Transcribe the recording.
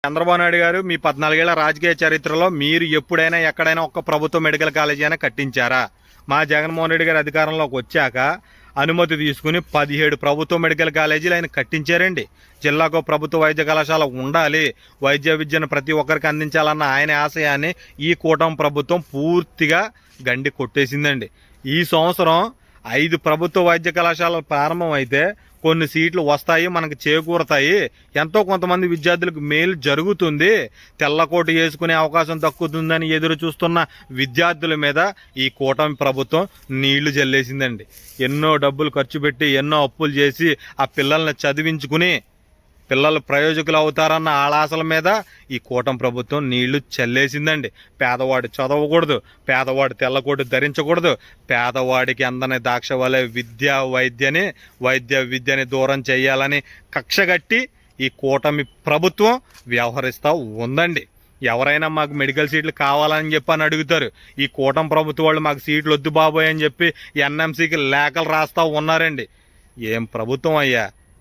చంద్రబాబు నాయుడు గారు మీ 14 ఏళ్ల రాజకీయ చరిత్రలో మీరు ఎప్పుడైనా ఎక్కడైనా ఒక్క ప్రభుత్వ మెడికల్ కాలేజీ అయినా కట్టించారా? మా జగన్మోహన్ రెడ్డి గారు అధికారంలోకి వచ్చాక అనుమతి తీసుకుని 17 ప్రభుత్వ మెడికల్ కాలేజీలు ఆయన కట్టించారండి. జిల్లాకు ప్రభుత్వ వైద్య కళాశాల ఉండాలి, వైద్య విద్యను ప్రతి ఒక్కరికి అందించాలన్న ఆయన ఆశయాన్ని ఈ కూటమి ప్రభుత్వం పూర్తిగా గండి కొట్టేసిందండి. ఈ సంవత్సరం 5 ప్రభుత్వ వైద్య కళాశాలలు ప్రారంభం అయితే కొన్ని సీట్లు వస్తాయి, మనకు చేకూరతాయి, ఎంతో కొంతమంది విద్యార్థులకు మేలు జరుగుతుంది, తెల్లకోటు వేసుకునే అవకాశం దక్కుతుందని ఎదురు చూస్తున్న విద్యార్థుల మీద ఈ కూటమి ప్రభుత్వం నీళ్లు జల్లేసిందండి. ఎన్నో డబ్బులు ఖర్చు పెట్టి ఎన్నో అప్పులు చేసి ఆ పిల్లల్ని చదివించుకుని పిల్లలు ప్రయోజకులు అవుతారన్న ఆళాసల మీద ఈ కూటమి ప్రభుత్వం నీళ్లు చల్లేసిందండి. పేదవాడు చదవకూడదు, పేదవాడు తెల్లకోటు ధరించకూడదు, పేదవాడికి అందని దాక్ష వలె వైద్య విద్యని దూరం చేయాలని కక్షగట్టి ఈ కూటమి ప్రభుత్వం వ్యవహరిస్తూ ఉందండి. ఎవరైనా మాకు మెడికల్ సీట్లు కావాలని చెప్పి అని అడుగుతారు. ఈ కూటమి ప్రభుత్వం వాళ్ళు మాకు సీట్లు వద్దు బాబోయ్ అని చెప్పి ఎన్ఎంసీకి లేఖలు రాస్తూ ఉన్నారండి. ఏం ప్రభుత్వం అయ్యా!